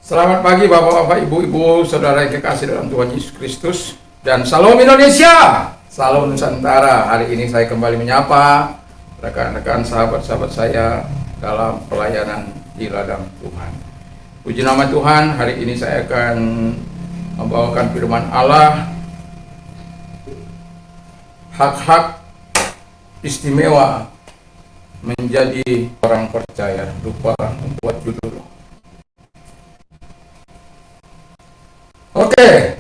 Selamat pagi Bapak-bapak, Ibu-ibu, saudara yang kekasih dalam Tuhan Yesus Kristus, dan Salam Indonesia, Salam Nusantara. Hari ini saya kembali menyapa rekan-rekan sahabat-sahabat saya dalam pelayanan di ladang Tuhan. Puji nama Tuhan, hari ini saya akan membawakan firman Allah, hak-hak istimewa menjadi orang percaya. Lupa membuat judul. Oke,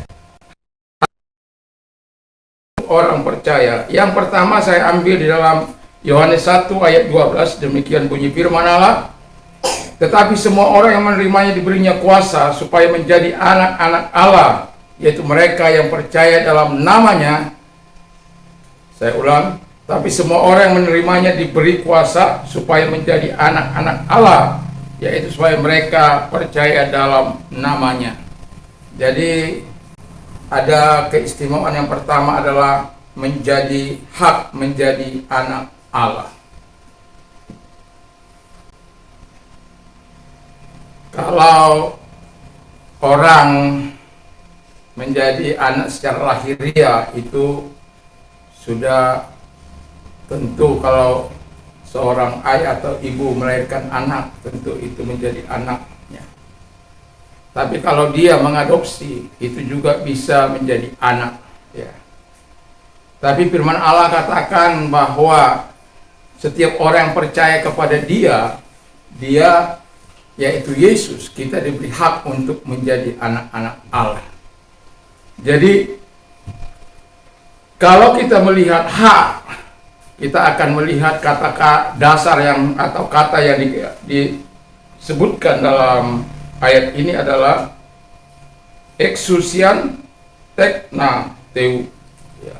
orang percaya. Yang pertama saya ambil di dalam Yohanes 1 ayat 12, demikian bunyi firman Allah. Tetapi semua orang yang menerimanya diberinya kuasa supaya menjadi anak-anak Allah, yaitu mereka yang percaya dalam namanya. Saya ulang, tapi semua orang yang menerimanya diberi kuasa supaya menjadi anak-anak Allah, yaitu supaya mereka percaya dalam namanya. Jadi ada keistimewaan yang pertama adalah menjadi hak menjadi anak Allah. Kalau orang menjadi anak secara lahiriah itu sudah tentu, kalau seorang ayah atau ibu melahirkan anak, tentu itu menjadi anaknya. Tapi kalau dia mengadopsi, itu juga bisa menjadi anak, ya. Tapi firman Allah katakan bahwa setiap orang yang percaya kepada dia yaitu Yesus, kita diberi hak untuk menjadi anak-anak Allah. Jadi kalau kita melihat hak, kita akan melihat kata dasar yang atau kata yang disebutkan dalam ayat ini adalah exousian teknateu, ya.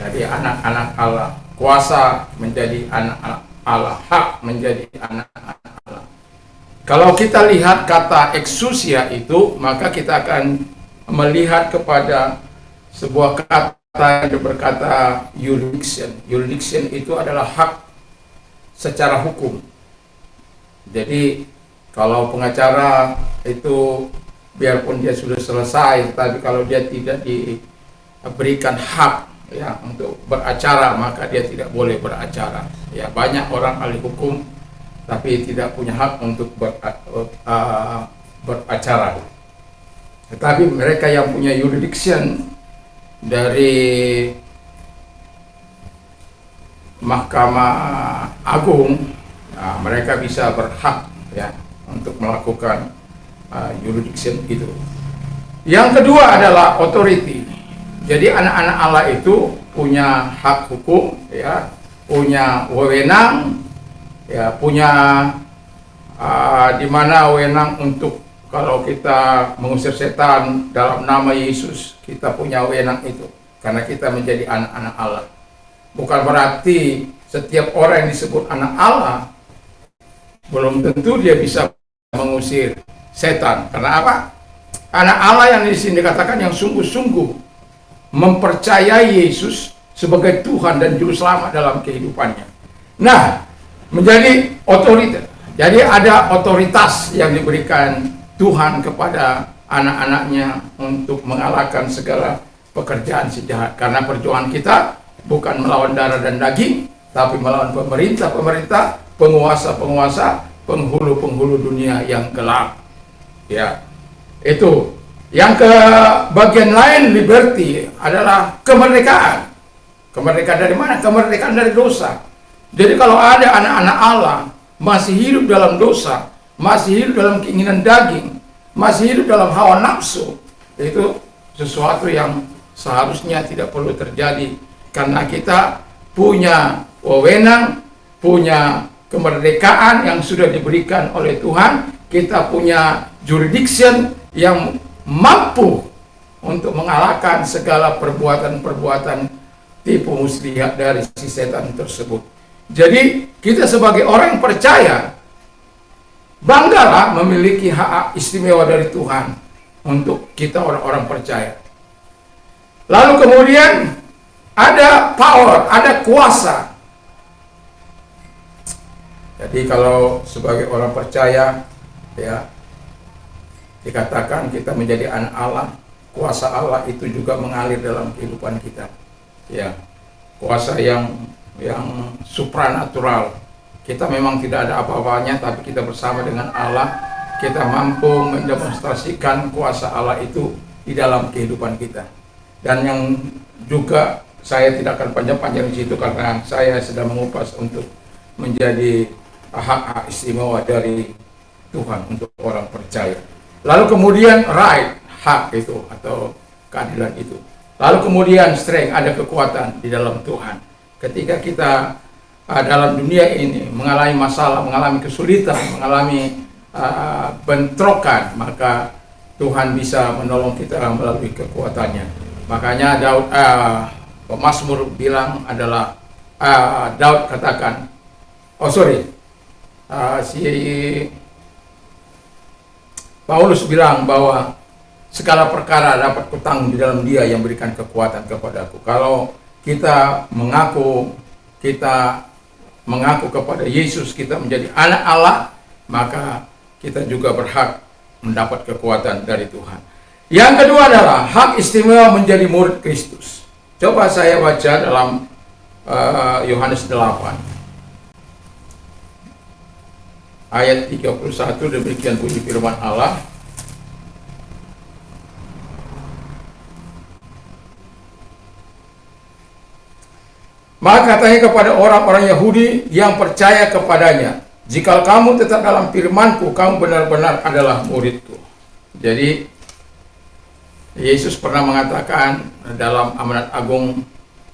Jadi anak-anak Allah, kuasa menjadi anak-anak Allah, hak menjadi anak-anak Allah. Kalau kita lihat kata exousia itu, maka kita akan melihat kepada sebuah kata yang berkata jurisdiction. Jurisdiction itu adalah hak secara hukum. Jadi kalau pengacara itu biarpun dia sudah selesai, tapi kalau dia tidak diberikan hak, ya, untuk beracara, maka dia tidak boleh beracara. Ya, banyak orang ahli hukum tapi tidak punya hak untuk beracara. Tetapi mereka yang punya jurisdiction dari Mahkamah Agung, nah, mereka bisa berhak, ya, untuk melakukan jurisdiction itu. Yang kedua adalah authority. Jadi anak-anak Allah itu punya hak hukum, ya, punya wewenang, ya, punya di mana wewenang untuk kalau kita mengusir setan dalam nama Yesus, kita punya wewenang itu karena kita menjadi anak-anak Allah. Bukan berarti setiap orang yang disebut anak Allah belum tentu dia bisa mengusir setan. Karena apa? Anak Allah yang di sini dikatakan yang sungguh-sungguh mempercayai Yesus sebagai Tuhan dan Juru Selamat dalam kehidupannya. Nah, menjadi otoritas. Jadi ada otoritas yang diberikan Tuhan kepada anak-anaknya untuk mengalahkan segala pekerjaan si jahat. Karena perjuangan kita bukan melawan darah dan daging, tapi melawan pemerintah, penguasa-penguasa, penghulu-penghulu dunia yang gelap. Ya, itu. Yang ke bagian lain, liberty, adalah kemerdekaan. Kemerdekaan dari mana? Kemerdekaan dari dosa. Jadi kalau ada anak-anak Allah masih hidup dalam dosa, masih hidup dalam keinginan daging, masih hidup dalam hawa nafsu, itu sesuatu yang seharusnya tidak perlu terjadi. Karena kita punya wewenang, punya kemerdekaan yang sudah diberikan oleh Tuhan. Kita punya jurisdiction yang mampu untuk mengalahkan segala perbuatan-perbuatan tipu muslihat dari si setan tersebut. Jadi kita sebagai orang yang percaya, banggalah memiliki hak istimewa dari Tuhan untuk kita orang-orang percaya. Lalu kemudian ada power, ada kuasa. Jadi kalau sebagai orang percaya, ya, dikatakan kita menjadi anak Allah, kuasa Allah itu juga mengalir dalam kehidupan kita. Ya, kuasa yang supranatural. Kita memang tidak ada apa-apanya, tapi kita bersama dengan Allah, kita mampu mendemonstrasikan kuasa Allah itu di dalam kehidupan kita. Dan yang juga saya tidak akan panjang-panjang di situ karena saya sedang mengupas untuk menjadi hak istimewa dari Tuhan untuk orang percaya. Lalu kemudian right, hak itu atau keadilan itu. Lalu kemudian strength, ada kekuatan di dalam Tuhan. Ketika kita dalam dunia ini mengalami masalah, mengalami kesulitan, mengalami bentrokan, maka Tuhan bisa menolong kita melalui kekuatannya. Makanya Daud, pemazmur bilang adalah Daud katakan, si Paulus bilang bahwa segala perkara dapat kutanggung di dalam Dia yang berikan kekuatan kepadaku. Kalau kita mengaku kepada Yesus, kita menjadi anak Allah, maka kita juga berhak mendapat kekuatan dari Tuhan. Yang kedua adalah hak istimewa menjadi murid Kristus. Coba saya baca dalam Yohanes 8 ayat 31, demikian bunyi firman Allah. Maka katanya kepada orang-orang Yahudi yang percaya kepadanya, jika kamu tetap dalam firman-Ku, kamu benar-benar adalah murid-Ku. Jadi Yesus pernah mengatakan dalam amanat agung,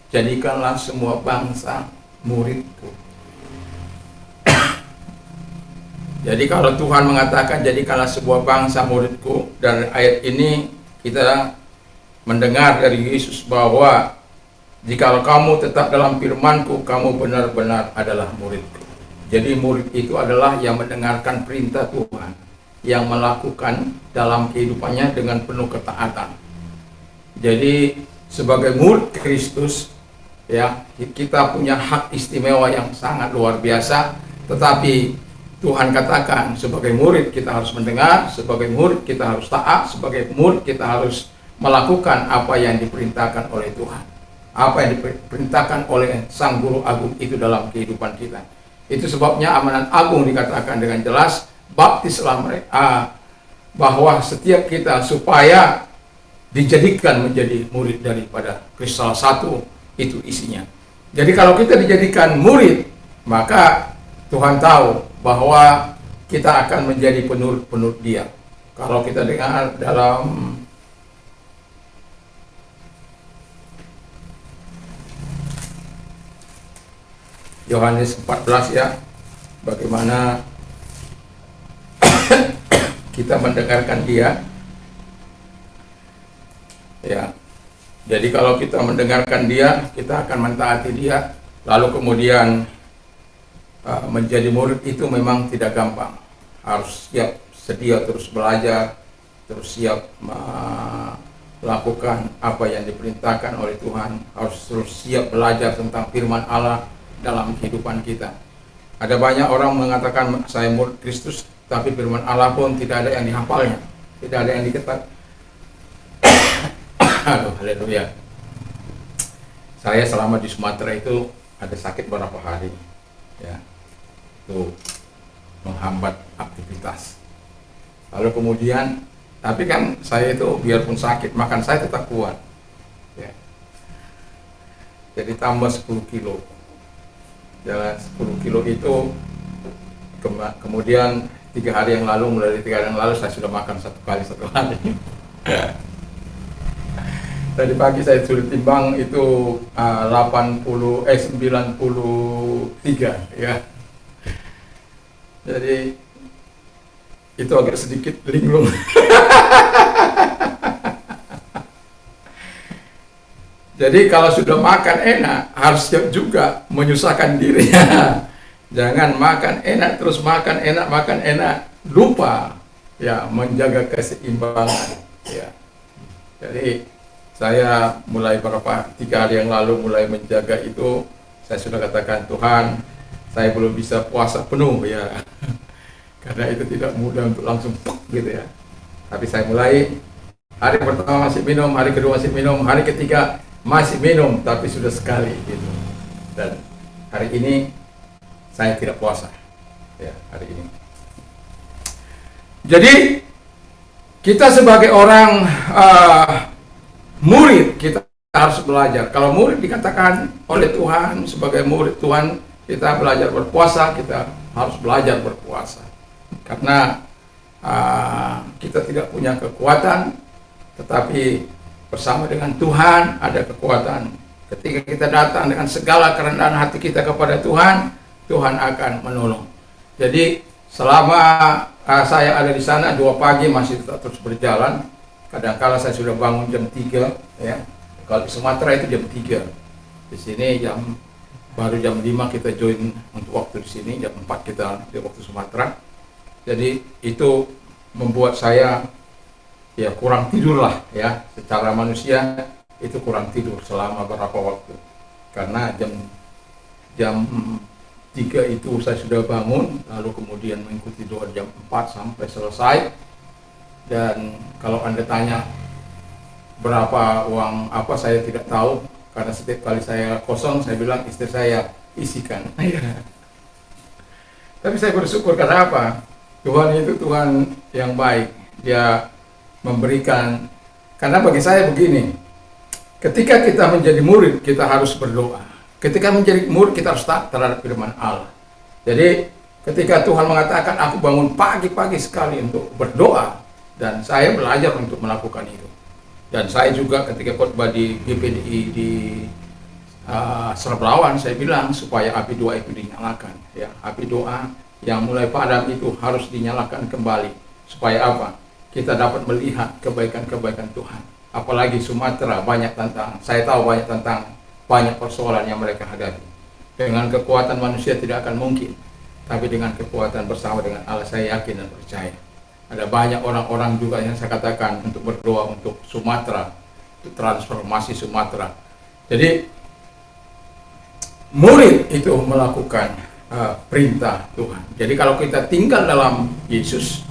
jadikanlah semua bangsa murid-Ku. Jadi kalau Tuhan mengatakan jadikanlah sebuah bangsa murid-Ku, dan ayat ini kita mendengar dari Yesus bahwa jikalau kamu tetap dalam firman-Ku, kamu benar-benar adalah murid-Ku. Jadi murid itu adalah yang mendengarkan perintah Tuhan, yang melakukan dalam kehidupannya dengan penuh ketaatan. Jadi sebagai murid Kristus, ya, kita punya hak istimewa yang sangat luar biasa. Tetapi Tuhan katakan sebagai murid kita harus mendengar, sebagai murid kita harus taat, sebagai murid kita harus melakukan apa yang diperintahkan oleh Tuhan, apa yang diperintahkan oleh Sang Guru Agung itu dalam kehidupan kita. Itu sebabnya amanat agung dikatakan dengan jelas, baptislah mereka, bahwa setiap kita supaya dijadikan menjadi murid daripada Kristus. Salah satu itu isinya. Jadi kalau kita dijadikan murid, maka Tuhan tahu bahwa kita akan menjadi penurut Dia. Kalau kita dengar dalam Yohanes 14 ya, bagaimana kita mendengarkan Dia. Ya. Jadi kalau kita mendengarkan Dia, kita akan mentaati Dia. Lalu kemudian menjadi murid itu memang tidak gampang. Harus siap sedia terus belajar, terus siap melakukan apa yang diperintahkan oleh Tuhan, harus terus siap belajar tentang firman Allah dalam kehidupan kita. Ada banyak orang mengatakan saya murid Kristus, tapi firman Allah pun tidak ada yang dihafalnya, tidak ada yang diketat. Aduh, haleluya. Saya selama di Sumatera itu ada sakit beberapa hari, ya, itu menghambat aktivitas. Lalu kemudian, tapi kan saya itu biarpun sakit, makan saya tetap kuat, ya. Jadi tambah 10 kilo. Jalan 10 kilo itu kemudian 3 hari yang lalu, mulai dari 3 hari yang lalu saya sudah makan satu hari. Tadi pagi saya sudah timbang itu 93 ya. Jadi itu agak sedikit linglung. Jadi kalau sudah makan enak, harus siap juga menyusahkan diri. Jangan makan enak terus makan enak, lupa ya menjaga keseimbangan. Ya. Jadi saya mulai 3 hari yang lalu mulai menjaga itu. Saya sudah katakan, Tuhan, saya belum bisa puasa penuh ya, karena itu tidak mudah untuk langsung gitu ya. Tapi saya mulai hari pertama masih minum, hari kedua masih minum, hari ketiga masih minum, tapi sudah sekali gitu. Dan hari ini saya tidak puasa, ya hari ini. Jadi kita sebagai orang murid, kita harus belajar. Kalau murid dikatakan oleh Tuhan, sebagai murid Tuhan, kita belajar berpuasa, kita harus belajar berpuasa. Karena kita tidak punya kekuatan, tetapi bersama dengan Tuhan ada kekuatan. Ketika kita datang dengan segala kerendahan hati kita kepada Tuhan, Tuhan akan menolong. Jadi selama saya ada di sana 2 pagi masih tetap terus berjalan. Kadang-kala saya sudah bangun jam 3, ya. Kalau di Sumatera itu jam 3. Di sini baru jam 5 kita join untuk waktu di sini, jam 4 kita di waktu Sumatera. Jadi itu membuat saya ya kurang tidur lah, ya. Secara manusia itu kurang tidur selama beberapa waktu. Karena jam 3 itu saya sudah bangun, lalu kemudian mengikuti doa jam 4 sampai selesai. Dan kalau Anda tanya berapa uang apa, saya tidak tahu, karena setiap kali saya kosong saya bilang istri saya isikan. Tapi saya bersyukur karena apa? Tuhan itu Tuhan yang baik. Dia memberikan, karena bagi saya begini, ketika kita menjadi murid kita harus berdoa. Ketika menjadi murid kita harus taat terhadap firman Allah. Jadi ketika Tuhan mengatakan aku bangun pagi-pagi sekali untuk berdoa, dan saya belajar untuk melakukan itu. Dan saya juga ketika khotbah di GPDI di Serbelawan, saya bilang supaya api doa itu dinyalakan, ya. Api doa yang mulai padam itu harus dinyalakan kembali. Supaya apa? Kita dapat melihat kebaikan-kebaikan Tuhan. Apalagi Sumatera banyak tantangan. Saya tahu banyak tantangan, banyak persoalan yang mereka hadapi. Dengan kekuatan manusia tidak akan mungkin, tapi dengan kekuatan bersama dengan Allah saya yakin dan percaya. Ada banyak orang-orang juga yang saya katakan untuk berdoa untuk Sumatera, untuk transformasi Sumatera. Jadi murid itu melakukan perintah Tuhan. Jadi kalau kita tinggal dalam Yesus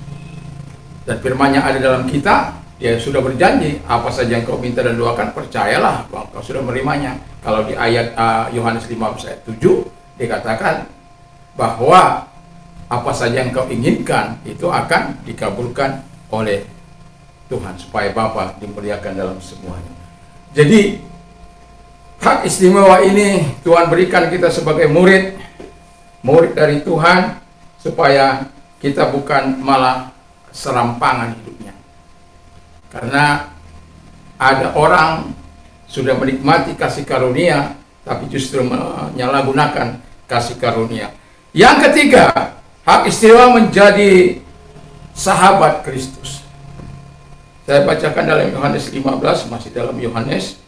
dan firman-Nya ada dalam kita, dia sudah berjanji apa saja yang kau minta dan doakan, percayalah bahwa kau sudah menerimanya. Kalau di ayat Yohanes 15 ayat 7 dikatakan bahwa apa saja yang kau inginkan itu akan dikabulkan oleh Tuhan, supaya Bapa dimuliakan dalam semuanya. Jadi hak istimewa ini Tuhan berikan kita sebagai murid dari Tuhan, supaya kita bukan malah serampangan hidupnya. Karena ada orang sudah menikmati kasih karunia, tapi justru menyalahgunakan kasih karunia. Yang ketiga, hak istimewa menjadi sahabat Kristus. Saya bacakan dalam Yohanes 15, masih dalam Yohanes.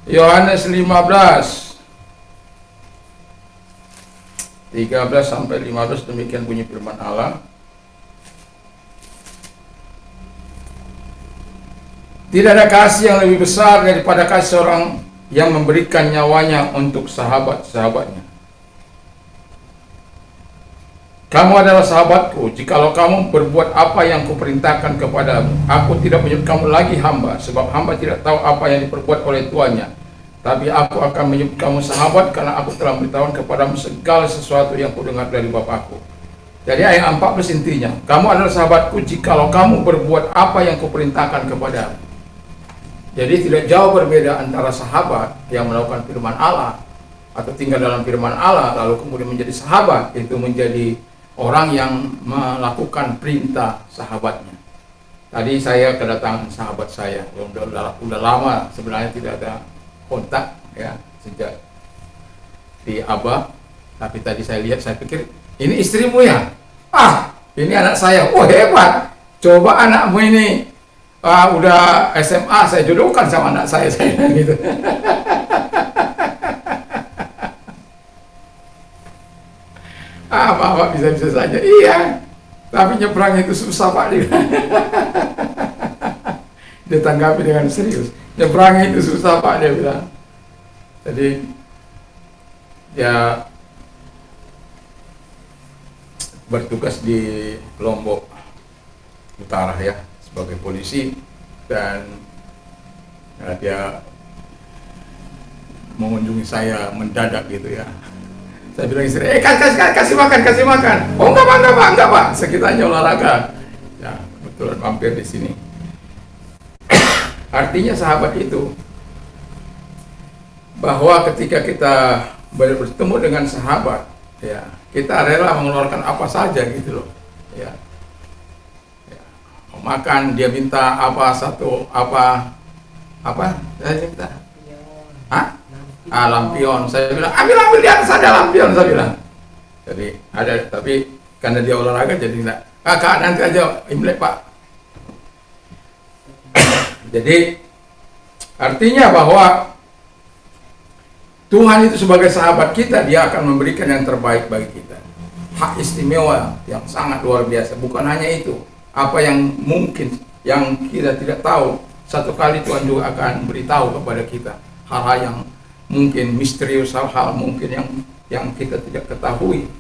Yohanes 15 13 sampai 15, demikian bunyi firman Allah. Tidak ada kasih yang lebih besar daripada kasih seorang yang memberikan nyawanya untuk sahabat-sahabatnya. Kamu adalah sahabatku jikalau kamu berbuat apa yang kuperintahkan kepadamu. Aku tidak menyebut kamu lagi hamba, sebab hamba tidak tahu apa yang diperbuat oleh tuannya. Tapi aku akan menyebut kamu sahabat, karena aku telah memberitahukan kepadamu segala sesuatu yang kudengar dari Bapakku. Jadi ayat 14 intinya, kamu adalah sahabatku jikalau kamu berbuat apa yang kuperintahkan kepadamu. Jadi tidak jauh berbeda antara sahabat yang melakukan firman Allah atau tinggal dalam firman Allah lalu kemudian menjadi sahabat, itu menjadi orang yang melakukan perintah sahabatnya. Tadi saya kedatangan sahabat saya, udah lama sebenarnya tidak ada kontak, ya, sejak di Abah. Tapi tadi saya lihat, saya pikir ini istrimu ya? Ini anak saya. Oh hebat, coba anakmu ini udah SMA, saya jodohkan sama anak saya gitu. Bapak bisa-bisa saja. Iya, Tapi nyebrang itu susah Pak. Dia tanggapi dengan serius. Nyebrang itu susah Pak, dia bilang. Jadi dia bertugas di Lombok Utara ya sebagai polisi, dan dia mengunjungi saya mendadak gitu ya. Saya bilang istri, kasih makan. Oh enggak pak, sekitarnya olahraga. Ya kebetulan mampir di sini. Artinya sahabat itu, bahwa ketika kita bertemu dengan sahabat, ya kita rela mengeluarkan apa saja gitu loh. Ya, mau makan dia minta apa, saya minta, lampion. Saya bilang ambil di atas ada lampion, saya bilang. Jadi ada, tapi karena dia olahraga jadi enggak. Kakak nanti aja Imlek pak. Jadi artinya bahwa Tuhan itu sebagai sahabat kita, dia akan memberikan yang terbaik bagi kita. Hak istimewa yang sangat luar biasa. Bukan hanya itu, apa yang mungkin yang kita tidak tahu, satu kali Tuhan juga akan beritahu kepada kita hal-hal yang mungkin misterius, hal-hal mungkin yang kita tidak ketahui,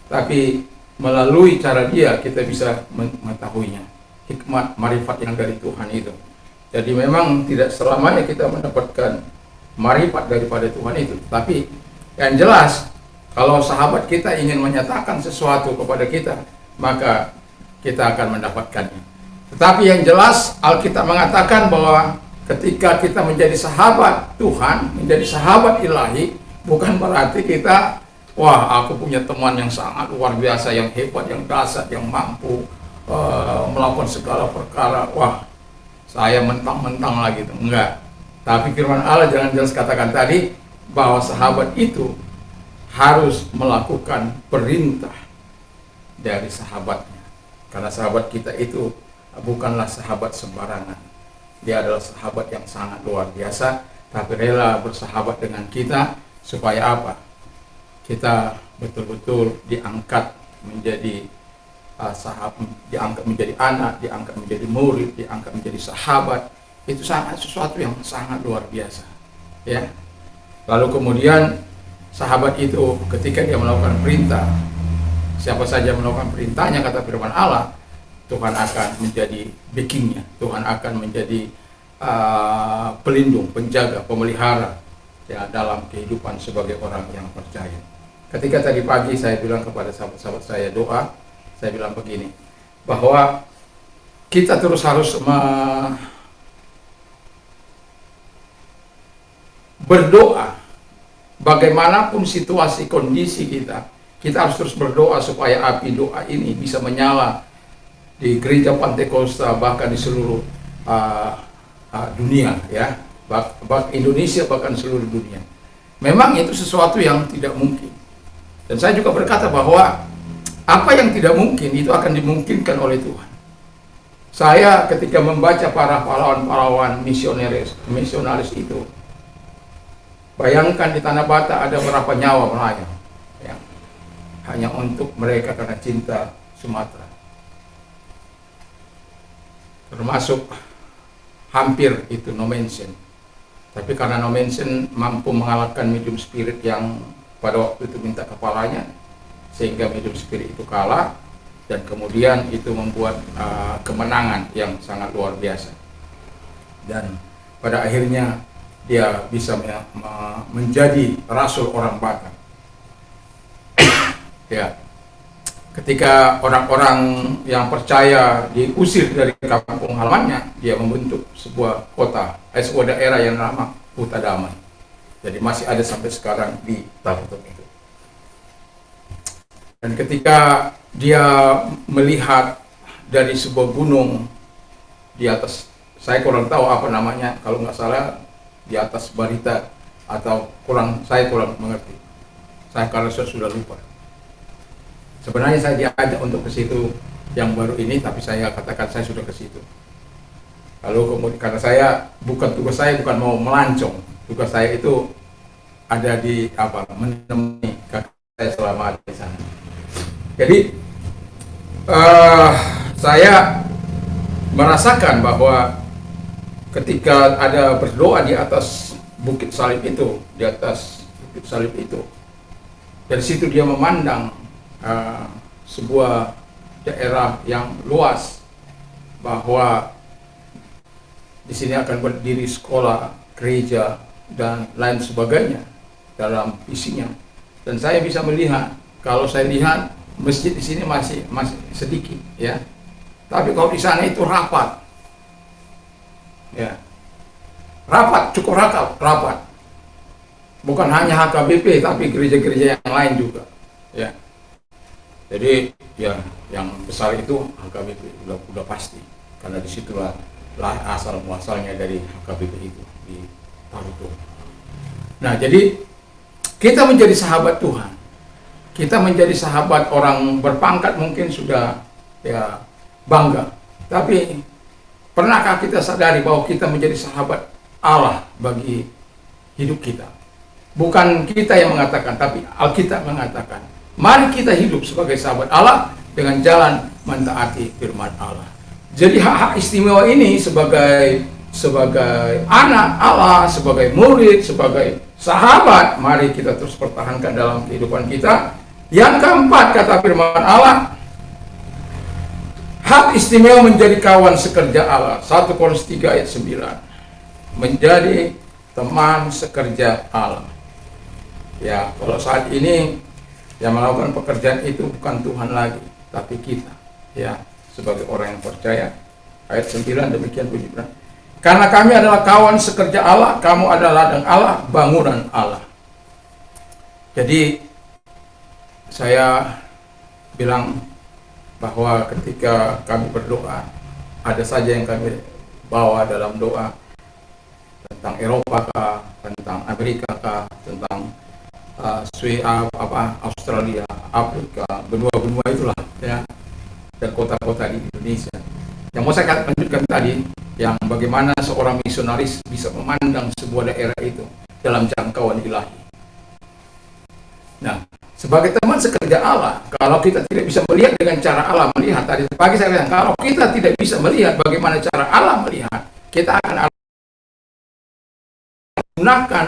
tapi melalui cara dia kita bisa mengetahuinya. Hikmat, marifat yang dari Tuhan itu. Jadi memang tidak selamanya kita mendapatkan marifat daripada Tuhan itu. Tapi yang jelas, kalau sahabat kita ingin menyatakan sesuatu kepada kita, maka kita akan mendapatkannya. Tetapi yang jelas, Alkitab mengatakan bahwa ketika kita menjadi sahabat Tuhan, menjadi sahabat ilahi, bukan berarti kita, wah aku punya teman yang sangat luar biasa, yang hebat, yang dahsyat, yang mampu melakukan segala perkara, wah saya mentang-mentang lah gitu. Enggak. Tapi firman Allah jangan jelas katakan tadi bahwa sahabat itu harus melakukan perintah dari sahabatnya. Karena sahabat kita itu bukanlah sahabat sembarangan. Dia adalah sahabat yang sangat luar biasa, tapi rela bersahabat dengan kita supaya apa? Kita betul-betul diangkat menjadi sahabat, diangkat menjadi anak, diangkat menjadi murid, diangkat menjadi sahabat. Itu sangat sesuatu yang sangat luar biasa, ya. Lalu kemudian sahabat itu ketika dia melakukan perintah, siapa saja melakukan perintahnya, kata firman Allah, Tuhan akan menjadi backingnya, Tuhan akan menjadi pelindung, penjaga, pemelihara ya dalam kehidupan sebagai orang yang percaya. Ketika tadi pagi saya bilang kepada sahabat-sahabat saya doa, saya bilang begini, bahwa kita terus harus berdoa. Bagaimanapun situasi kondisi kita harus terus berdoa supaya api doa ini bisa menyala di gereja Pantekosta, bahkan di seluruh dunia, ya, Indonesia, bahkan seluruh dunia. Memang itu sesuatu yang tidak mungkin. Dan saya juga berkata bahwa apa yang tidak mungkin itu akan dimungkinkan oleh Tuhan. Saya ketika membaca para pahlawan-pahlawan misionaris itu, bayangkan di Tanah Bata ada berapa nyawa melayang, ya, hanya untuk mereka karena cinta Sumatera. Termasuk hampir itu no mention. Tapi karena no mention mampu mengalahkan medium spirit yang pada waktu itu minta kepalanya, sehingga medium spirit itu kalah, dan kemudian itu membuat kemenangan yang sangat luar biasa. Dan pada akhirnya dia bisa menjadi rasul orang Batak. Ya, ketika orang-orang yang percaya diusir dari kampung halamannya, dia membentuk sebuah sebuah daerah yang nama Huta Damai. Jadi masih ada sampai sekarang di Tarutung itu. Dan ketika dia melihat dari sebuah gunung di atas, saya kurang tahu apa namanya, kalau nggak salah di atas Barita, atau saya kurang mengerti. Karena saya sudah lupa. Sebenarnya saya diajak untuk ke situ yang baru ini, tapi saya katakan saya sudah ke situ. Lalu kemudian karena tugas saya bukan mau melancong, tugas saya itu ada di menemani kakak saya selama ada di sana. Jadi Eh, saya merasakan bahwa ketika ada berdoa di atas bukit salib itu, dari situ dia memandang sebuah daerah yang luas, bahwa di sini akan berdiri sekolah, gereja, dan lain sebagainya dalam visinya. Dan saya bisa melihat, kalau saya lihat masjid di sini masih sedikit, ya. Tapi kalau di sana itu rapat, ya, cukup rapat. Bukan hanya HKBP, tapi gereja-gereja yang lain juga, ya. Jadi ya yang besar itu HKBP udah pasti, karena disitulah asal muasalnya dari HKBP itu di Tarutung. Nah, jadi kita menjadi sahabat Tuhan, kita menjadi sahabat orang berpangkat mungkin sudah ya bangga, tapi pernahkah kita sadari bahwa kita menjadi sahabat Allah bagi hidup kita? Bukan kita yang mengatakan, tapi Alkitab mengatakan, mari kita hidup sebagai sahabat Allah dengan jalan mentaati firman Allah. Jadi hak-hak istimewa ini sebagai anak Allah, sebagai murid, sebagai sahabat, mari kita terus pertahankan dalam kehidupan kita. Yang keempat, kata firman Allah, hak istimewa menjadi kawan sekerja Allah. 1 Korintus 3 ayat 9. Menjadi teman sekerja Allah. Ya, kalau saat ini yang melakukan pekerjaan itu bukan Tuhan lagi, tapi kita, ya, sebagai orang yang percaya. Ayat 9 demikian bunyi. Karena kami adalah kawan sekerja Allah, kamu adalah ladang Allah, bangunan Allah. Jadi saya bilang bahwa ketika kami berdoa, ada saja yang kami bawa dalam doa, tentang Eropa kah, tentang Amerika kah, tentang Australia, Afrika, benua-benua itulah, ya, dan kota-kota di Indonesia. Yang mau saya lanjutkan tadi, yang bagaimana seorang misionaris bisa memandang sebuah daerah itu dalam jangkauan ilahi. Nah, sebagai teman sekerja Allah, kalau kita tidak bisa melihat dengan cara Allah melihat, tadi pagi saya bilang, kalau kita tidak bisa melihat bagaimana cara Allah melihat, kita akan gunakan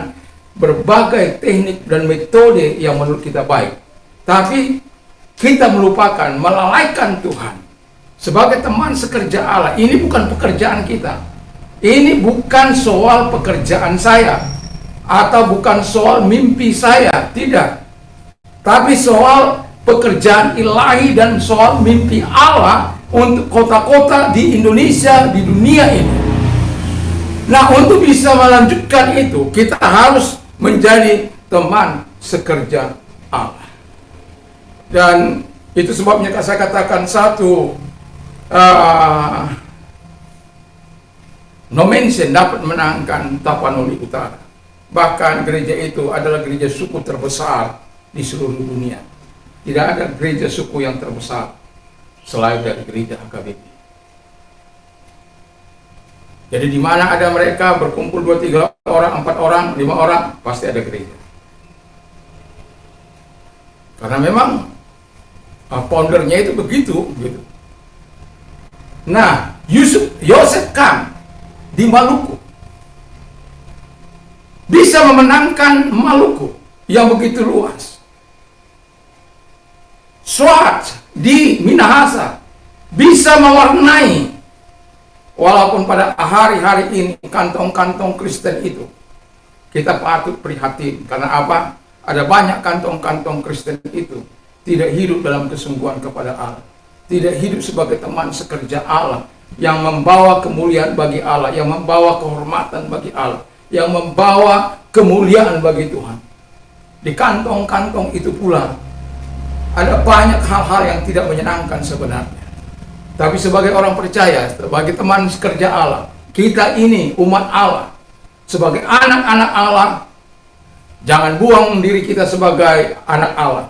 berbagai teknik dan metode yang menurut kita baik, tapi kita melupakan, melalaikan Tuhan. Sebagai teman sekerja Allah, ini bukan pekerjaan kita, ini bukan soal pekerjaan saya, atau bukan soal mimpi saya, tidak, tapi soal pekerjaan ilahi dan soal mimpi Allah untuk kota-kota di Indonesia, di dunia ini. Nah, untuk bisa melanjutkan itu, kita harus menjadi teman sekerja Allah. Dan itu sebabnya saya katakan satu Nomensen dapat menangkan Tapanuli Utara. Bahkan gereja itu adalah gereja suku terbesar di seluruh dunia. Tidak ada gereja suku yang terbesar selain dari gereja HKBP. Jadi di mana ada mereka berkumpul 2-3 orang, 4 orang, 5 orang, pasti ada gereja. Karena memang foundernya itu begitu, gitu. Nah, Yosef Khan di Maluku bisa memenangkan Maluku yang begitu luas. Swat di Minahasa bisa mewarnai, walaupun pada hari-hari ini kantong-kantong Kristen itu kita patut prihatin. Karena apa? Ada banyak kantong-kantong Kristen itu tidak hidup dalam kesungguhan kepada Allah, tidak hidup sebagai teman sekerja Allah yang membawa kemuliaan bagi Allah, yang membawa kehormatan bagi Allah, yang membawa kemuliaan bagi Tuhan. Di kantong-kantong itu pula ada banyak hal-hal yang tidak menyenangkan sebenarnya. Tapi sebagai orang percaya, sebagai teman sekerja Allah, kita ini umat Allah, sebagai anak-anak Allah, jangan buang diri kita sebagai anak Allah.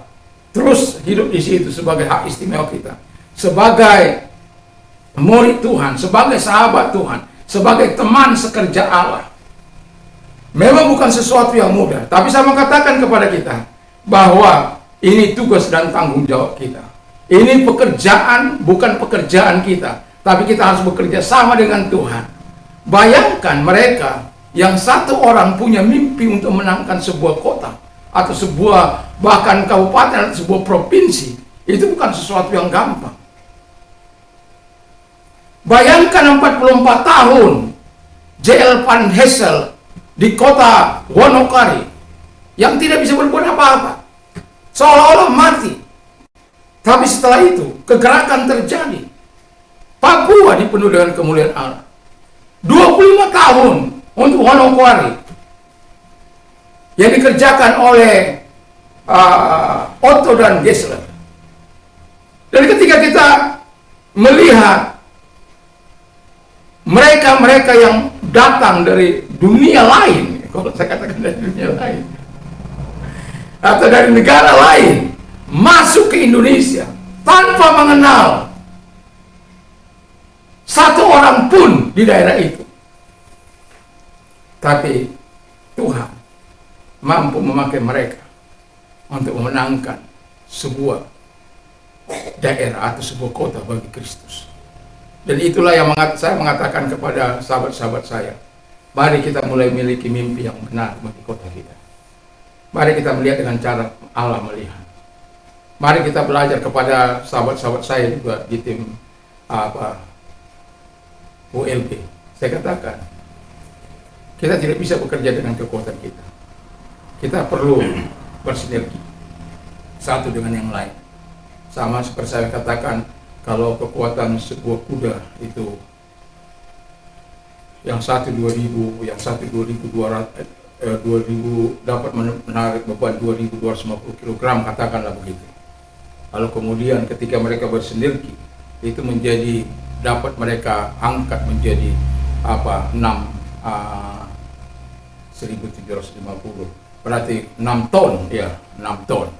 Terus hidup di situ sebagai hak istimewa kita, sebagai murid Tuhan, sebagai sahabat Tuhan, sebagai teman sekerja Allah. Memang bukan sesuatu yang mudah, tapi saya mengatakan kepada kita bahwa ini tugas dan tanggung jawab kita. Ini pekerjaan, bukan pekerjaan kita, tapi kita harus bekerja sama dengan Tuhan. Bayangkan mereka yang satu orang punya mimpi untuk menangkan sebuah kota, atau sebuah bahkan kabupaten, atau sebuah provinsi. Itu bukan sesuatu yang gampang. Bayangkan 44 tahun J.L. Van Hessel di kota Wonokari yang tidak bisa berbuat apa-apa, seolah-olah mati. Tapi setelah itu kegerakan terjadi. Papua dipenuhi dengan kemuliaan Allah. 25 tahun untuk Wonokari yang dikerjakan oleh Otto dan Gessler. Dan ketika kita melihat mereka-mereka yang datang dari dunia lain, kalau saya katakan dari dunia lain, atau dari negara lain, masuk ke Indonesia tanpa mengenal satu orang pun di daerah itu. Tapi Tuhan mampu memakai mereka untuk memenangkan sebuah daerah atau sebuah kota bagi Kristus. Dan itulah yang saya mengatakan kepada sahabat-sahabat saya, mari kita mulai memiliki mimpi yang benar bagi kota kita. Mari kita melihat dengan cara Allah melihat. Mari kita belajar kepada sahabat-sahabat saya juga di tim ULB. Saya katakan, kita tidak bisa bekerja dengan kekuatan kita. Kita perlu bersinergi satu dengan yang lain. Sama seperti saya katakan, kalau kekuatan sebuah kuda itu yang satu 2000, yang satu 2200, 2000 dapat menarik beban 2250 kg, katakanlah begitu. Lalu kemudian ketika mereka bersinergi, itu menjadi dapat mereka angkat menjadi 1750, berarti 6 ton, ya 6 ton.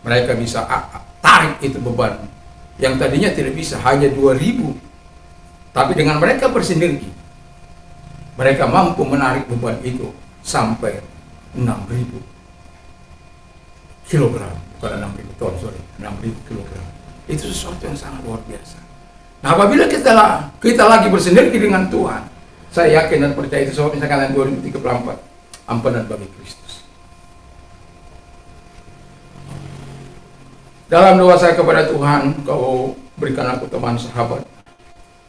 Mereka bisa tarik itu beban yang tadinya tidak bisa, hanya 2000. Tapi dengan mereka bersinergi, mereka mampu menarik beban itu sampai 6000 kilogram, bukan 6000 ton, 6000 kilogram. Itu sesuatu yang sangat luar biasa. Nah, apabila kita lagi bersinergi dengan Tuhan, saya yakin dan percaya itu sebabnya saya katakan 2034, ampunan bagi Kristus. Dalam doa saya kepada Tuhan, Kau berikan aku teman sahabat,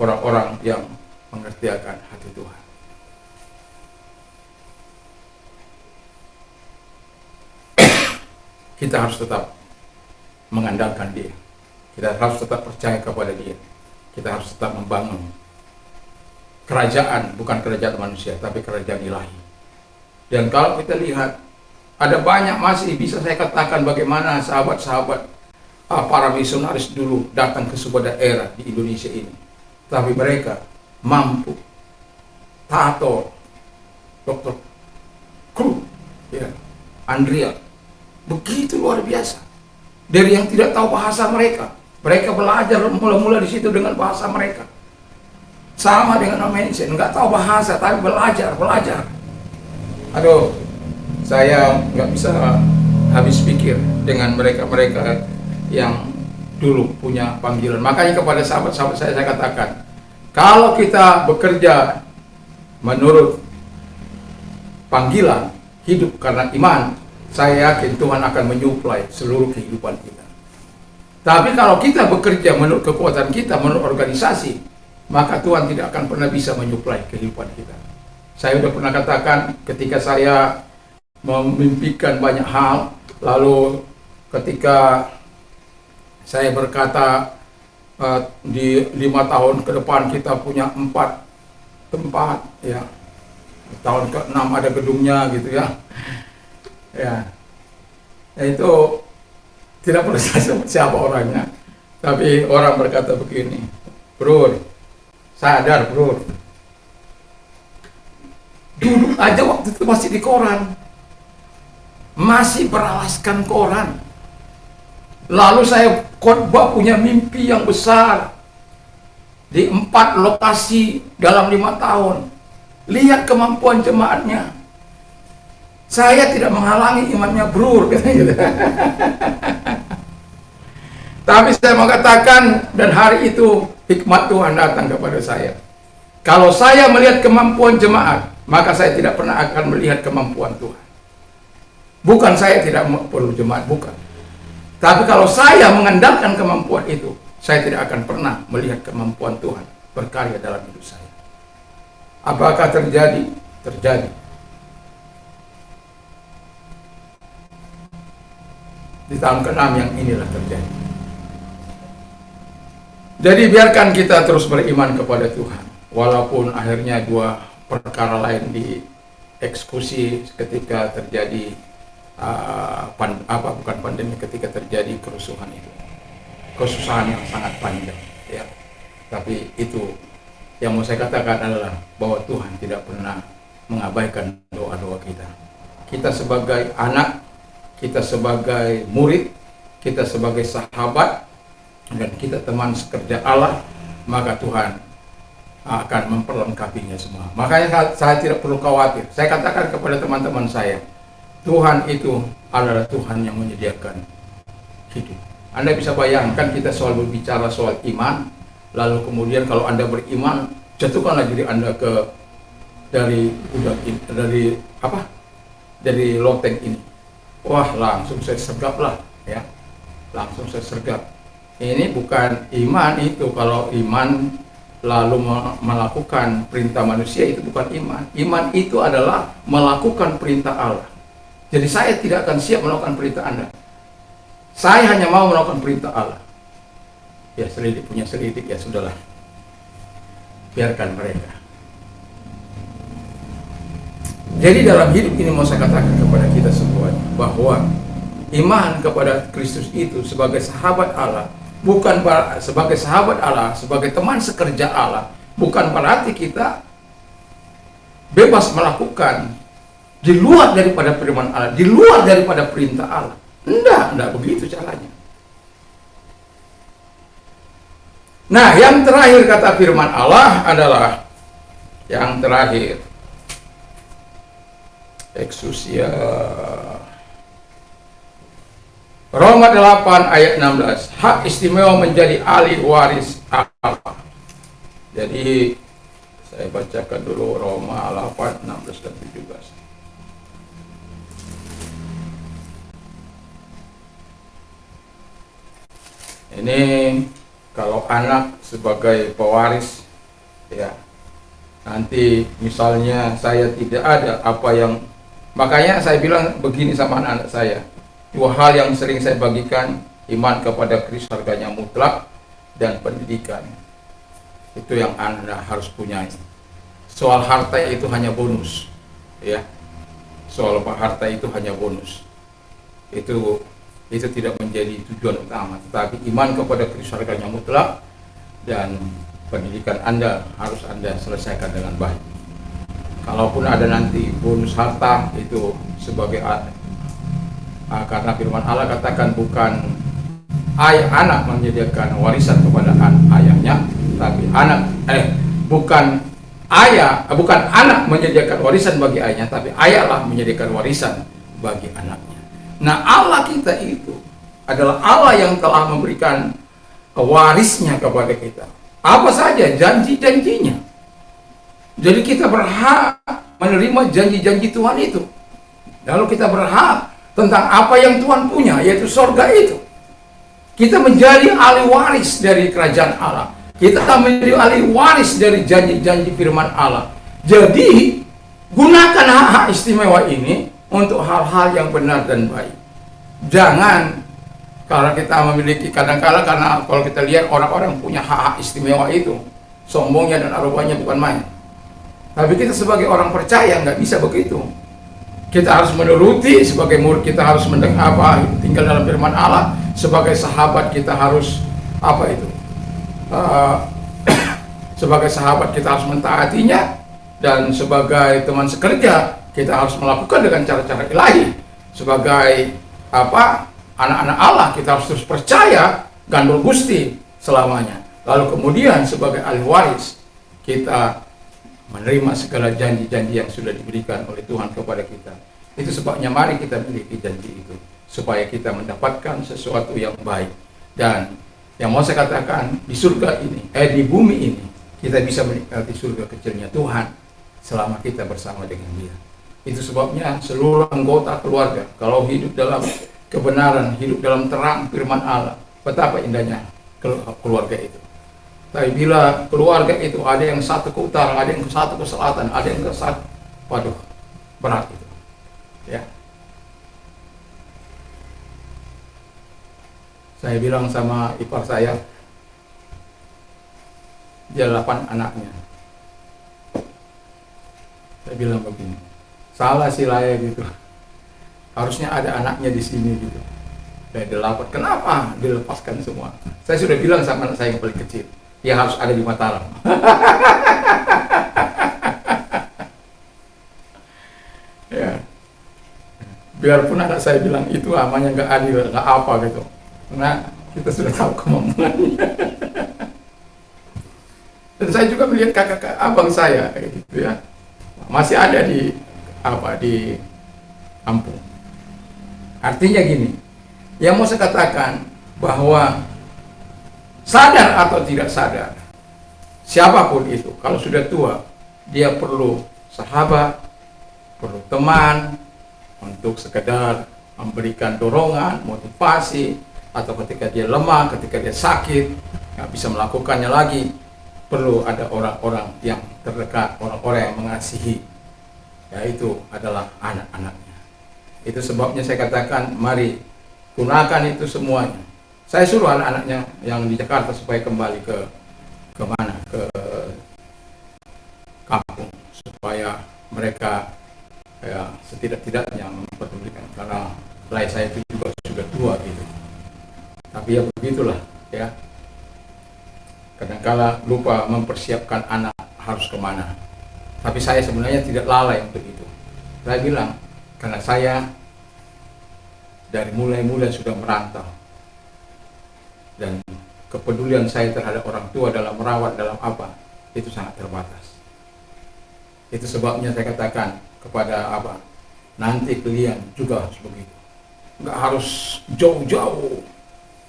orang-orang yang mengerti akan hati Tuhan. Kita harus tetap mengandalkan Dia. Kita harus tetap percaya kepada Dia. Kita harus tetap membangun kerajaan, bukan kerajaan manusia, tapi kerajaan ilahi. Dan kalau kita lihat, ada banyak masih bisa saya katakan bagaimana sahabat-sahabat para misionaris dulu datang ke sebuah daerah di Indonesia ini. Tapi mereka mampu. Tato, Dr. Kru, ya, Andrea, begitu luar biasa. Dari yang tidak tahu bahasa mereka belajar mula-mula di situ dengan bahasa mereka. Sama dengan Indonesia, nggak tahu bahasa tapi belajar. Aduh, saya nggak bisa habis pikir dengan mereka yang dulu punya panggilan. Makanya kepada sahabat-sahabat saya katakan, kalau kita bekerja menurut panggilan, hidup karena iman, saya yakin Tuhan akan menyuplai seluruh kehidupan kita. Tapi kalau kita bekerja menurut kekuatan kita, menurut organisasi, maka Tuhan tidak akan pernah bisa menyuplai kehidupan kita. Saya sudah pernah katakan ketika saya memimpikan banyak hal, lalu ketika saya berkata di 5 tahun ke depan kita punya 4 tempat, ya, tahun ke-6 ada gedungnya gitu ya. Ya, itu tidak perlu saya sebut siapa orangnya, tapi orang berkata begini, bro, sadar bro, duduk aja waktu itu masih di koran, masih beralaskan koran. Lalu saya khotbah punya mimpi yang besar di 4 lokasi dalam 5 tahun. Lihat kemampuan jemaatnya. Saya tidak menghalangi imannya bro, gitu. Tapi saya mau katakan, dan hari itu hikmat Tuhan datang kepada saya. Kalau saya melihat kemampuan jemaat, maka saya tidak pernah akan melihat kemampuan Tuhan. Bukan saya tidak perlu jemaat, bukan. Tapi kalau saya mengandalkan kemampuan itu, saya tidak akan pernah melihat kemampuan Tuhan berkarya dalam hidup saya. Apakah terjadi? Terjadi. Di tahun ke-6 yang inilah terjadi. Jadi biarkan kita terus beriman kepada Tuhan. Walaupun akhirnya dua perkara lain dieksekusi ketika terjadi bukan pandemi, ketika terjadi kerusuhan itu. Kesusahan yang sangat panjang, ya. Tapi itu yang mau saya katakan adalah bahwa Tuhan tidak pernah mengabaikan doa-doa kita. Kita sebagai anak, kita sebagai murid, kita sebagai sahabat, dan kita teman sekerja Allah, maka Tuhan akan memperlengkapinya semua. Makanya saya tidak perlu khawatir. Saya katakan kepada teman-teman saya, Tuhan itu adalah Tuhan yang menyediakan hidup. Anda bisa bayangkan kita selalu berbicara soal iman, lalu kemudian kalau Anda beriman, jatuhkanlah diri Anda dari loteng ini. Wah, langsung saya sergap lah, ya. Langsung saya sergap. Ini bukan iman itu. Kalau iman lalu melakukan perintah manusia, itu bukan iman. Iman itu adalah melakukan perintah Allah. Jadi saya tidak akan siap melakukan perintah Anda. Saya hanya mau melakukan perintah Allah. Ya, selidik punya selidik, ya sudahlah. Biarkan mereka. Jadi dalam hidup ini mau saya katakan kepada kita semuanya bahwa iman kepada Kristus itu sebagai sahabat Allah, bukan sebagai sahabat Allah, sebagai teman sekerja Allah, bukan berarti kita bebas melakukan di luar daripada firman Allah, di luar daripada perintah Allah. Enggak begitu caranya. Nah, yang terakhir kata firman Allah adalah yang terakhir. Eksusia Roma 8 ayat 16, hak istimewa menjadi ahli waris Allah. Jadi saya bacakan dulu Roma 8, 16 dan 17. Ini kalau anak sebagai pewaris, ya, nanti misalnya saya tidak ada apa yang, makanya saya bilang begini sama anak-anak saya. Dua hal yang sering saya bagikan, iman kepada Kristus harganya mutlak, dan pendidikan. Itu yang Anda harus punya. Soal harta itu hanya bonus, ya. Soal harta itu hanya bonus. Itu tidak menjadi tujuan utama, tetapi iman kepada Kristus harganya mutlak dan pendidikan Anda harus Anda selesaikan dengan baik. Kalaupun ada nanti bonus harta, itu sebagai karena firman Allah katakan bukan anak menyediakan warisan kepada ayahnya, tapi bukan anak menyediakan warisan bagi ayahnya, tapi ayahlah menyediakan warisan bagi anaknya. Nah, Allah kita itu adalah Allah yang telah memberikan warisnya kepada kita. Apa saja janji-janjinya. Jadi kita berhak menerima janji-janji Tuhan itu. Lalu kita berhak tentang apa yang Tuhan punya, yaitu surga itu. Kita menjadi ahli waris dari kerajaan Allah. Kita menjadi ahli waris dari janji-janji firman Allah. Jadi, gunakan hak-hak istimewa ini untuk hal-hal yang benar dan baik. Jangan, kalau kita memiliki, kadang-kadang karena kalau kita lihat orang-orang punya hak-hak istimewa itu, sombongnya dan aroganya bukan main. Tapi kita sebagai orang percaya nggak bisa begitu. Kita harus menuruti, sebagai murid kita harus mendengar tinggal dalam firman Allah. Sebagai sahabat kita harus sebagai sahabat kita harus mentaatinya, dan sebagai teman sekerja kita harus melakukan dengan cara-cara ilahi. Sebagai anak-anak Allah kita harus terus percaya gandul Gusti selamanya. Lalu kemudian sebagai ahli waris kita menerima segala janji-janji yang sudah diberikan oleh Tuhan kepada kita. Itu sebabnya mari kita miliki janji itu, supaya kita mendapatkan sesuatu yang baik. Dan yang mau saya katakan, di surga ini, di bumi ini, kita bisa menikmati surga kecilnya Tuhan selama kita bersama dengan Dia. Itu sebabnya seluruh anggota keluarga, kalau hidup dalam kebenaran, hidup dalam terang firman Allah, betapa indahnya keluarga itu. Tapi bila keluarga itu ada yang satu ke utara, ada yang ke satu ke selatan, ada yang ke satu, waduh, berat itu. Ya. Saya bilang sama ipar saya, dia 8 anaknya. Saya bilang begini, salah sih Laya gitu. Harusnya ada anaknya di sini gitu. Dari 8, kenapa dilepaskan semua? Saya sudah bilang sama anak saya yang paling kecil, dia harus ada di Mataram. Ya. Biarpun anak saya bilang itu namanya nggak adil, nggak apa gitu. Karena kita sudah tahu kemampuannya. Dan saya juga melihat kakak abang saya kayak gitu ya, masih ada di kampung. Artinya gini, yang mau saya katakan bahwa sadar atau tidak sadar, siapapun itu kalau sudah tua, dia perlu sahabat, perlu teman untuk sekedar memberikan dorongan, motivasi, atau ketika dia lemah, ketika dia sakit, nggak bisa melakukannya lagi, perlu ada orang-orang yang terdekat, orang-orang yang mengasihi, yaitu adalah anak-anaknya. Itu sebabnya saya katakan, mari gunakan itu semuanya. Saya suruh anak-anaknya yang di Jakarta supaya kembali ke mana? Ke kampung, supaya mereka ya setidak-tidaknya memperdulikan, karena saya itu juga sudah tua gitu. Tapi ya begitulah ya. Kadangkala lupa mempersiapkan anak harus kemana. Tapi saya sebenarnya tidak lalai untuk itu. Saya bilang, karena saya dari mulai sudah merantau. Dan kepedulian saya terhadap orang tua dalam merawat, dalam apa, itu sangat terbatas. Itu sebabnya saya katakan kepada Abah, nanti kalian juga harus begitu. Nggak harus jauh-jauh.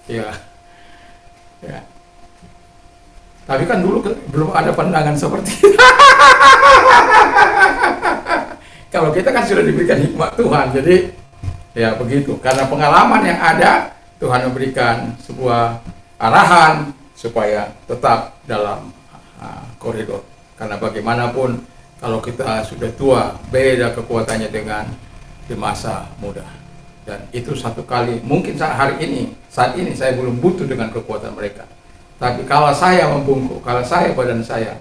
Ya. Tapi kan dulu belum ada pandangan seperti itu. Kalau kita kan sudah diberikan hikmat Tuhan, jadi ya begitu. Karena pengalaman yang ada, Tuhan memberikan sebuah arahan supaya tetap dalam koridor. Karena bagaimanapun kalau kita sudah tua, beda kekuatannya dengan di masa muda. Dan itu satu kali, mungkin saat ini saya belum butuh dengan kekuatan mereka. Tapi kalau saya membungkuk, kalau saya badan saya,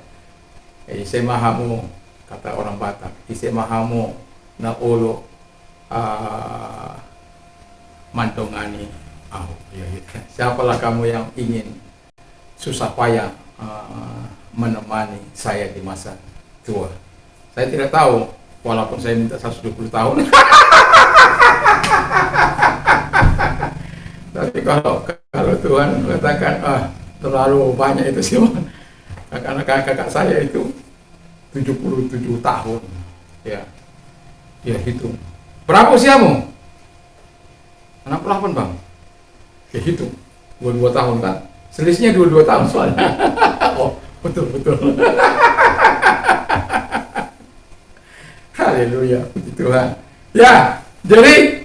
ise mahamu, kata orang Batak, ise mahamu na olo mantongani au. Ya, gitu. Siapalah kamu yang ingin susah payah menemani saya di masa tua. Saya tidak tahu, walaupun saya minta 120 tahun. Tapi kalau Tuhan mengatakan terlalu banyak itu sih, karena kakak saya itu 77 tahun ya hitung berapa usiamu? 68 bang, ya hitung 22 tahun kan, selisihnya 22 tahun soalnya. Oh betul haleluya, puji Tuhan ya. Jadi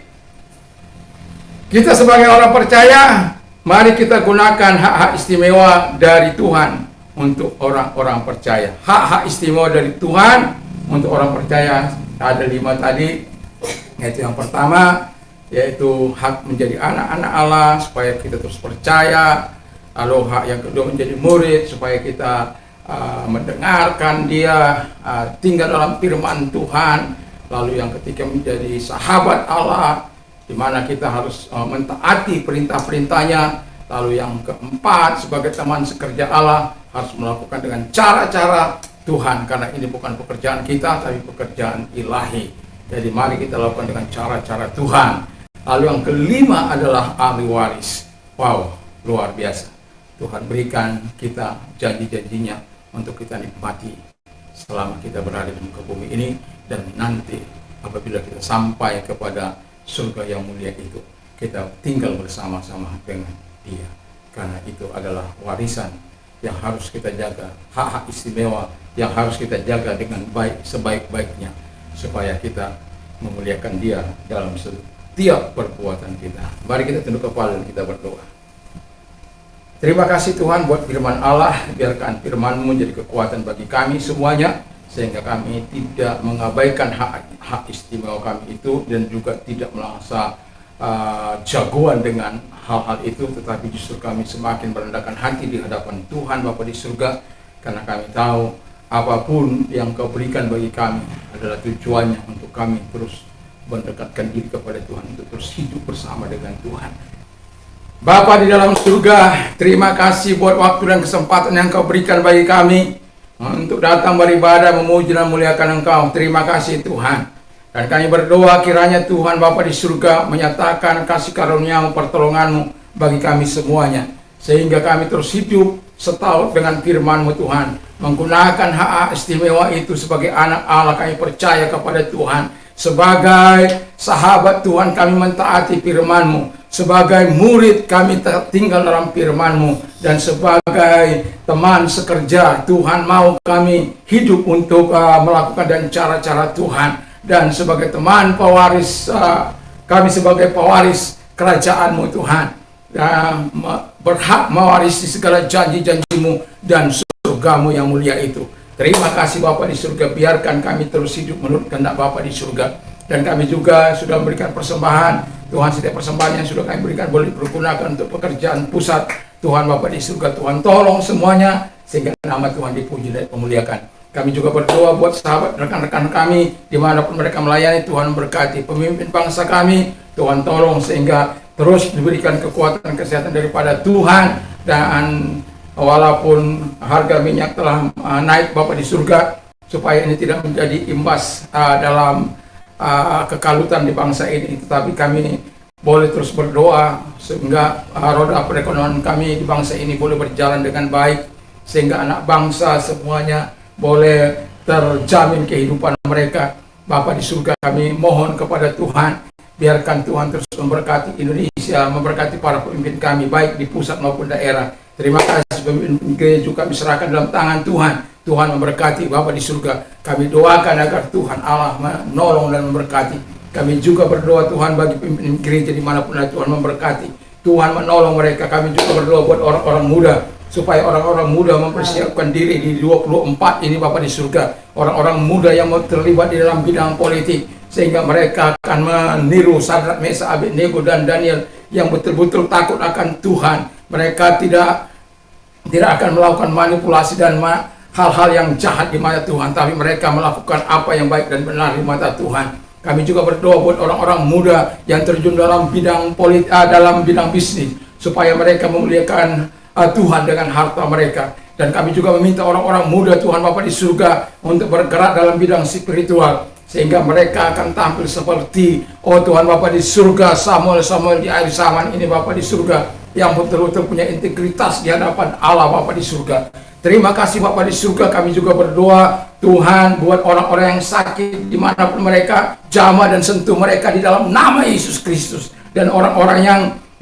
kita sebagai orang percaya, mari kita gunakan hak-hak istimewa dari Tuhan untuk orang-orang percaya. Hak-hak istimewa dari Tuhan untuk orang percaya ada 5 tadi, yaitu yang pertama, yaitu hak menjadi anak-anak Allah supaya kita terus percaya. Lalu hak yang kedua menjadi murid supaya kita mendengarkan Dia, tinggal dalam firman Tuhan. Lalu yang ketiga menjadi sahabat Allah, di mana kita harus mentaati perintah-perintahnya. Lalu yang keempat, sebagai teman sekerja Allah, harus melakukan dengan cara-cara Tuhan, karena ini bukan pekerjaan kita, tapi pekerjaan ilahi. Jadi mari kita lakukan dengan cara-cara Tuhan. Lalu yang kelima adalah ahli waris. Wow, luar biasa. Tuhan berikan kita janji-janjinya untuk kita nikmati selama kita berada di muka bumi ini, dan nanti apabila kita sampai kepada surga yang mulia itu, kita tinggal bersama-sama dengan Dia. karena itu adalah warisan yang harus kita jaga, hak-hak istimewa yang harus kita jaga dengan baik, sebaik-baiknya, supaya kita memuliakan Dia dalam setiap perbuatan kita. Mari kita tunduk kepala dan kita berdoa. Terima kasih Tuhan buat firman Allah. Biarkan firman-Mu jadi kekuatan bagi kami semuanya, sehingga kami tidak mengabaikan hak istimewa kami itu, dan juga tidak merasa jagoan dengan hal-hal itu, tetapi justru kami semakin merendahkan hati di hadapan Tuhan Bapa di surga, karena kami tahu apapun yang Kau berikan bagi kami adalah tujuannya untuk kami terus mendekatkan diri kepada Tuhan, untuk terus hidup bersama dengan Tuhan. Bapa di dalam surga, terima kasih buat waktu dan kesempatan yang Kau berikan bagi kami untuk datang beribadah, memuji dan memuliakan Engkau. Terima kasih Tuhan. Dan kami berdoa kiranya Tuhan Bapa di surga menyatakan kasih karunia-Mu, pertolongan-Mu bagi kami semuanya, sehingga kami terus hidup setaut dengan firman-Mu Tuhan, menggunakan hak istimewa itu sebagai anak Allah. Kami percaya kepada Tuhan, sebagai sahabat Tuhan kami mentaati firman-Mu, sebagai murid kami tinggal dalam firman-Mu, dan sebagai teman sekerja Tuhan mau kami hidup untuk melakukan dan cara-cara Tuhan, dan sebagai teman pewaris kami sebagai pewaris kerajaan-Mu Tuhan, dan berhak mewarisi segala janji-janji-Mu dan surga-Mu yang mulia itu. Terima kasih Bapa di surga, biarkan kami terus hidup menurut kehendak Bapa di surga. Dan kami juga sudah memberikan persembahan Tuhan, setiap persembahan yang sudah kami berikan boleh dipergunakan untuk pekerjaan pusat Tuhan Bapa di surga. Tuhan tolong semuanya sehingga nama Tuhan dipuji dan dimuliakan. Kami juga berdoa buat sahabat rekan-rekan kami dimanapun mereka melayani. Tuhan berkati pemimpin bangsa kami, Tuhan tolong sehingga terus diberikan kekuatan kesehatan daripada Tuhan. Dan walaupun harga minyak telah naik Bapa di surga, supaya ini tidak menjadi imbas dalam kekalutan di bangsa ini, tetapi kami boleh terus berdoa sehingga roda perekonomian kami di bangsa ini boleh berjalan dengan baik, sehingga anak bangsa semuanya boleh terjamin kehidupan mereka. Bapa di surga, kami mohon kepada Tuhan, biarkan Tuhan terus memberkati Indonesia, memberkati para pemimpin kami baik di pusat maupun daerah. Terima kasih pemimpin gereja juga kami serahkan dalam tangan Tuhan. Tuhan memberkati Bapa di surga. Kami doakan agar Tuhan Allah menolong dan memberkati. Kami juga berdoa Tuhan bagi pemimpin gereja dimanapun Tuhan memberkati. Tuhan menolong mereka. Kami juga berdoa buat orang-orang muda, supaya orang-orang muda mempersiapkan diri di 24 ini Bapa di surga. Orang-orang muda yang terlibat di dalam bidang politik, sehingga mereka akan meniru Sadrak, Mesak, Abednego dan Daniel yang betul-betul takut akan Tuhan. Mereka tidak akan melakukan manipulasi dan hal-hal yang jahat di mata Tuhan, tapi mereka melakukan apa yang baik dan benar di mata Tuhan. Kami juga berdoa buat orang-orang muda yang terjun dalam bidang dalam bidang bisnis, supaya mereka memuliakan Tuhan dengan harta mereka. Dan kami juga meminta orang-orang muda Tuhan Bapa di surga untuk bergerak dalam bidang spiritual, sehingga mereka akan tampil seperti Tuhan Bapa di surga, Samuel di akhir zaman ini Bapa di surga, yang betul-betul punya integritas di hadapan Allah Bapa di surga. Terima kasih Bapa di surga. Kami juga berdoa Tuhan buat orang-orang yang sakit dimanapun mereka, jamah dan sentuh mereka di dalam nama Yesus Kristus. Dan orang-orang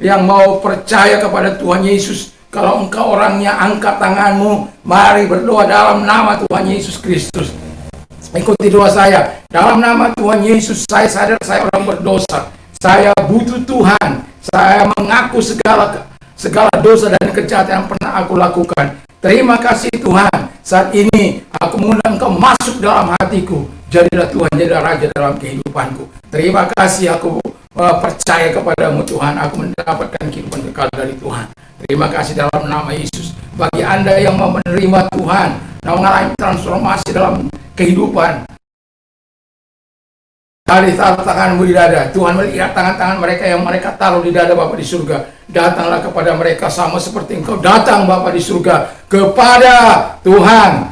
yang mau percaya kepada Tuhan Yesus, kalau engkau orangnya, angkat tanganmu, mari berdoa dalam nama Tuhan Yesus Kristus. Ikuti doa saya. Dalam nama Tuhan Yesus, saya sadar saya orang berdosa, saya butuh Tuhan, saya mengaku segala dosa dan kejahatan yang pernah aku lakukan. Terima kasih Tuhan, saat ini aku mengundang Engkau masuk dalam hatiku. Jadilah Tuhan, jadilah Raja dalam kehidupanku. Terima kasih, aku percaya kepadamu Tuhan, aku mendapatkan kehidupan kekal dari Tuhan. Terima kasih dalam nama Yesus. Bagi Anda yang mau menerima Tuhan, mengalami transformasi dalam kehidupan, hari taruh tanganmu di dada. Tuhan melihat tangan-tangan mereka yang mereka taruh di dada Bapa di surga. Datanglah kepada mereka sama seperti Engkau datang Bapa di surga kepada Tuhan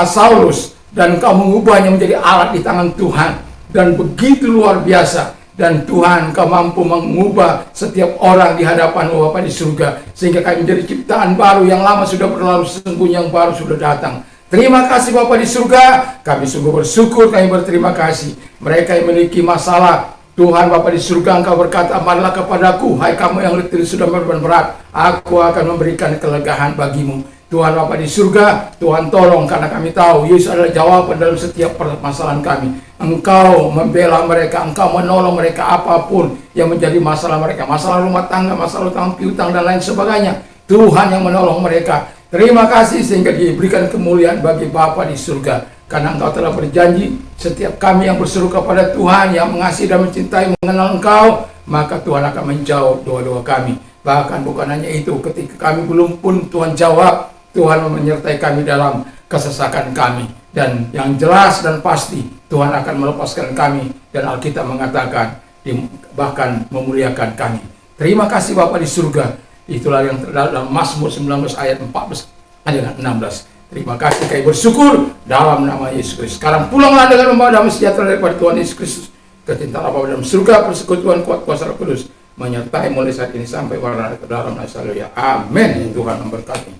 Saulus, dan Engkau mengubahnya menjadi alat di tangan Tuhan, dan begitu luar biasa. Dan Tuhan, Engkau mampu mengubah setiap orang di hadapan-Mu Bapa di surga, sehingga kami menjadi ciptaan baru. Yang lama sudah berlalu, sesungguhnya yang baru sudah datang. Terima kasih Bapa di surga. Kami sungguh bersyukur, kami berterima kasih. Mereka yang memiliki masalah Tuhan Bapa di surga, Engkau berkata, "Marilah kepadaku, hai kamu yang letih sudah beban berat, aku akan memberikan kelegaan bagimu." Tuhan Bapa di surga, Tuhan tolong, karena kami tahu Yesus adalah jawaban dalam setiap permasalahan kami. Engkau membela mereka, Engkau menolong mereka apapun yang menjadi masalah mereka, masalah rumah tangga, masalah utang piutang dan lain sebagainya. Tuhan yang menolong mereka. Terima kasih sehingga diberikan kemuliaan bagi Bapa di surga. Karena Engkau telah berjanji, setiap kami yang berseru kepada Tuhan, yang mengasihi dan mencintai, mengenal Engkau, maka Tuhan akan menjawab doa-doa kami. Bahkan bukan hanya itu, ketika kami belum pun Tuhan jawab, Tuhan menyertai kami dalam kesesakan kami. Dan yang jelas dan pasti, Tuhan akan melepaskan kami. Dan Alkitab mengatakan, bahkan memuliakan kami. Terima kasih Bapa di surga. Itulah yang terdapat dalam Mazmur 19 ayat 14 ayat 16. Terima kasih, kami bersyukur dalam nama Yesus Kristus. Sekarang pulanglah dengan membawa damai sejahtera daripada Tuhan Yesus Kristus. Kecintaan Bapa dalam surga, persekutuan kuat kuasa Roh Kudus menyertai mulai saat ini sampai pada dalam Haleluya. Amin. Tuhan memberkati.